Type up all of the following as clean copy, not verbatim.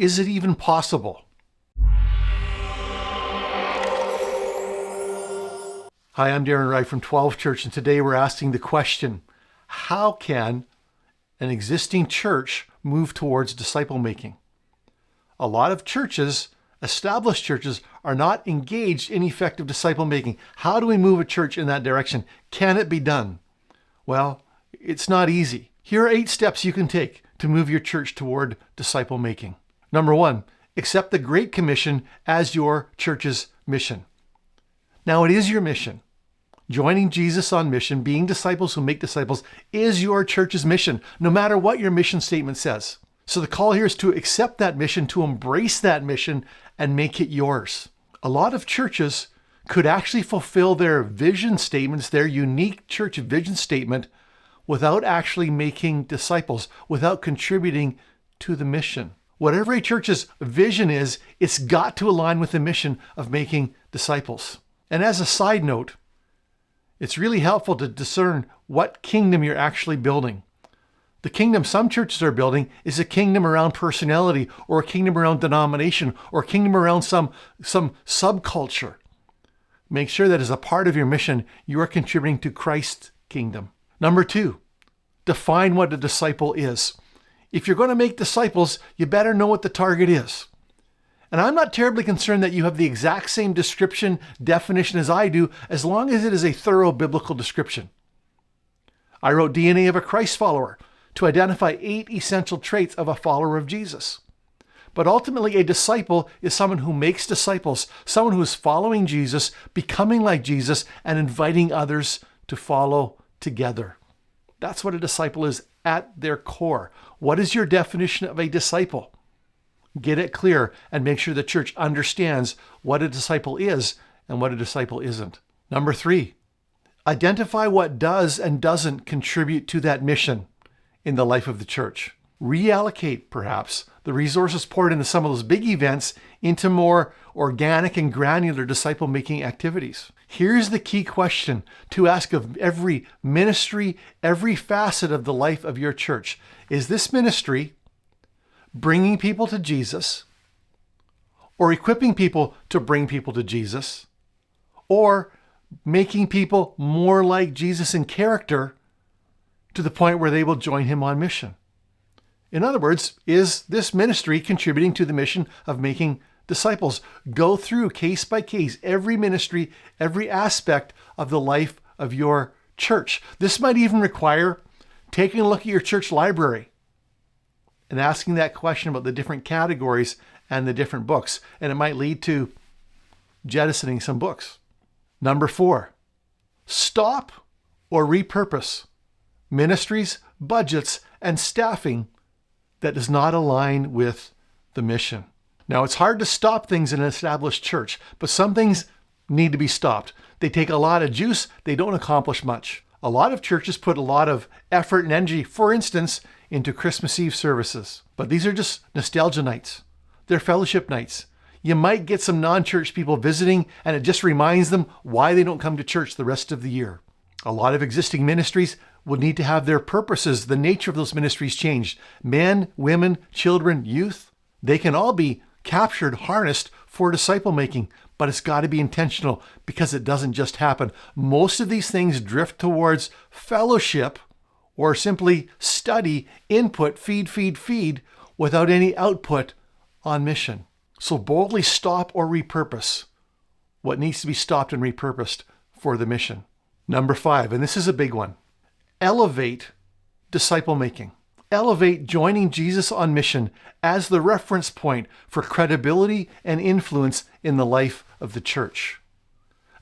Is it even possible? Hi, I'm Darren Wright from 12 Church, and today we're asking the question, how can an existing church move towards disciple making? A lot of churches, established churches, are not engaged in effective disciple making. How do we move a church in that direction? Can it be done? Well, it's not easy. Here are 8 steps you can take to move your church toward disciple making. Number 1, accept the Great Commission as your church's mission. Now, it is your mission. Joining Jesus on mission, being disciples who make disciples, is your church's mission, no matter what your mission statement says. So the call here is to accept that mission, to embrace that mission, and make it yours. A lot of churches could actually fulfill their vision statements, their unique church vision statement, without actually making disciples, without contributing to the mission. Whatever a church's vision is, it's got to align with the mission of making disciples. And as a side note, it's really helpful to discern what kingdom you're actually building. The kingdom some churches are building is a kingdom around personality, or a kingdom around denomination, or a kingdom around some subculture. Make sure that as a part of your mission, you are contributing to Christ's kingdom. Number 2, define what a disciple is. If you're going to make disciples, you better know what the target is. And I'm not terribly concerned that you have the exact same definition as I do, as long as it is a thorough biblical description. I wrote DNA of a Christ follower to identify 8 essential traits of a follower of Jesus. But ultimately, a disciple is someone who makes disciples, someone who is following Jesus, becoming like Jesus, and inviting others to follow together. That's what a disciple is at their core. What is your definition of a disciple? Get it clear and make sure the church understands what a disciple is and what a disciple isn't. Number 3, identify what does and doesn't contribute to that mission in the life of the church. Reallocate, perhaps, the resources poured into some of those big events into more organic and granular disciple-making activities. Here's the key question to ask of every ministry, every facet of the life of your church. Is this ministry bringing people to Jesus, or equipping people to bring people to Jesus, or making people more like Jesus in character to the point where they will join him on mission? In other words, is this ministry contributing to the mission of making disciples? Go through case by case, every ministry, every aspect of the life of your church. This might even require taking a look at your church library and asking that question about the different categories and the different books. And it might lead to jettisoning some books. Number 4, stop or repurpose ministries, budgets, and staffing that does not align with the mission. Now, it's hard to stop things in an established church, but some things need to be stopped. They take a lot of juice, they don't accomplish much. A lot of churches put a lot of effort and energy, for instance, into Christmas Eve services. But these are just nostalgia nights. They're fellowship nights. You might get some non-church people visiting, and it just reminds them why they don't come to church the rest of the year. A lot of existing ministries will need to have their purposes, the nature of those ministries changed. Men, women, children, youth, they can all be captured, harnessed for disciple making, but it's got to be intentional because it doesn't just happen. Most of these things drift towards fellowship or simply study, input, feed, without any output on mission. So boldly stop or repurpose what needs to be stopped and repurposed for the mission. Number 5, and this is a big one, elevate disciple making. Elevate joining Jesus on mission as the reference point for credibility and influence in the life of the church.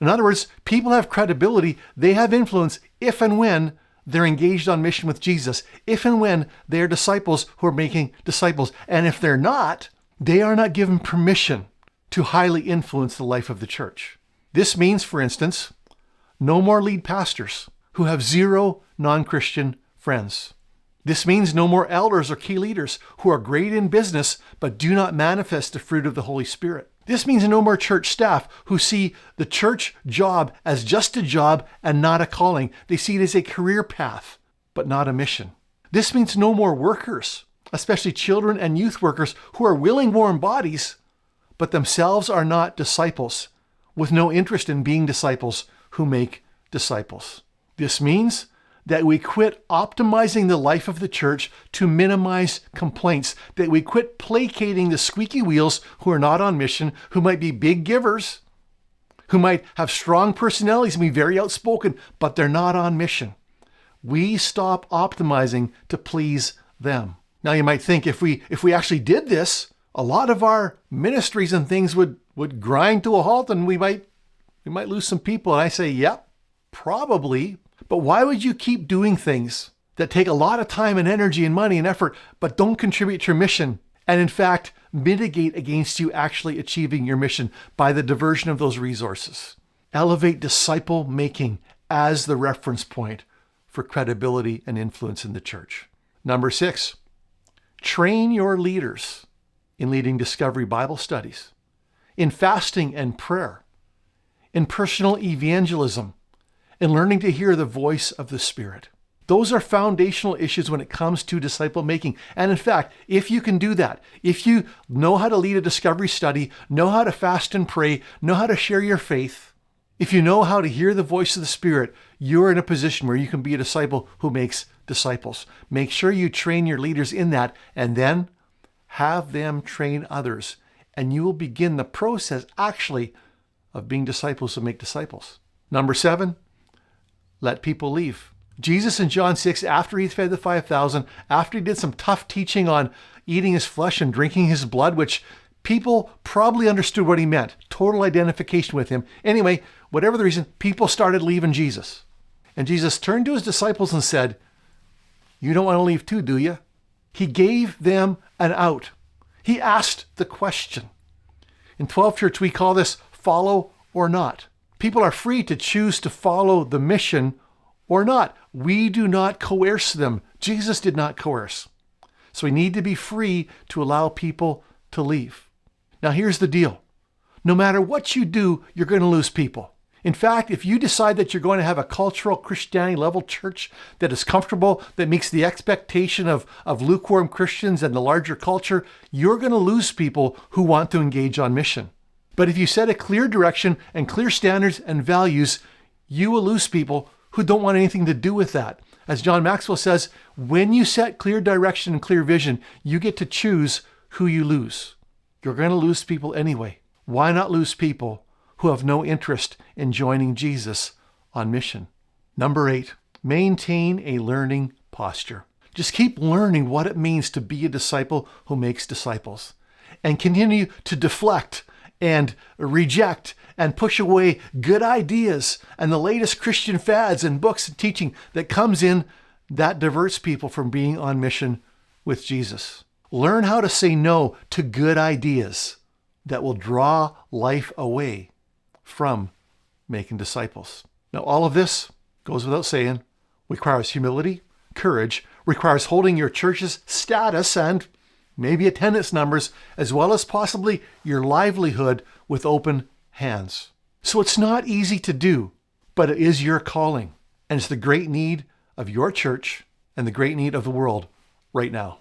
In other words, people have credibility, they have influence if and when they're engaged on mission with Jesus, if and when they are disciples who are making disciples. And if they're not, they are not given permission to highly influence the life of the church. This means, for instance, no more lead pastors who have 0 non-Christian friends. This means no more elders or key leaders who are great in business but do not manifest the fruit of the Holy Spirit. This means no more church staff who see the church job as just a job and not a calling. They see it as a career path, but not a mission. This means no more workers especially children and youth workers who are willing, warm bodies, but themselves are not disciples, with no interest in being disciples who make disciples. This means that we quit optimizing the life of the church to minimize complaints, that we quit placating the squeaky wheels who are not on mission, who might be big givers, who might have strong personalities and be very outspoken, but they're not on mission. We stop optimizing to please them. Now you might think if we actually did this, a lot of our ministries and things would grind to a halt and we might lose some people. And I say, yep, probably. But why would you keep doing things that take a lot of time and energy and money and effort, but don't contribute to your mission? And in fact, mitigate against you actually achieving your mission by the diversion of those resources. Elevate disciple making as the reference point for credibility and influence in the church. Number 6, train your leaders in leading discovery Bible studies, in fasting and prayer, in personal evangelism, in learning to hear the voice of the Spirit. Those are foundational issues when it comes to disciple making. And in fact, if you can do that, if you know how to lead a discovery study, know how to fast and pray, know how to share your faith, if you know how to hear the voice of the Spirit, you're in a position where you can be a disciple who makes disciples. Make sure you train your leaders in that and then have them train others. And you will begin the process actually of being disciples who make disciples. Number 7, let people leave. Jesus in John 6, after he fed the 5,000, after he did some tough teaching on eating his flesh and drinking his blood, which people probably understood what he meant, total identification with him. Anyway, whatever the reason, people started leaving Jesus. And Jesus turned to his disciples and said, "You don't want to leave too, do you?" He gave them an out. He asked the question. In 12 Church, we call this follow or not. People are free to choose to follow the mission or not. We do not coerce them. Jesus did not coerce. So we need to be free to allow people to leave. Now here's the deal. No matter what you do, you're going to lose people. In fact, if you decide that you're going to have a cultural Christianity level church that is comfortable, that meets the expectation of lukewarm Christians and the larger culture, you're going to lose people who want to engage on mission. But if you set a clear direction and clear standards and values, you will lose people who don't want anything to do with that. As John Maxwell says, when you set clear direction and clear vision, you get to choose who you lose. You're going to lose people anyway. Why not lose people who have no interest in joining Jesus on mission? Number 8, maintain a learning posture. Just keep learning what it means to be a disciple who makes disciples, and continue to deflect and reject and push away good ideas and the latest Christian fads and books and teaching that comes in that diverts people from being on mission with Jesus. Learn how to say no to good ideas that will draw life away from making disciples. Now, all of this goes without saying, requires humility, courage, requires holding your church's status and maybe attendance numbers, as well as possibly your livelihood with open hands. So it's not easy to do, but it is your calling. And it's the great need of your church and the great need of the world right now.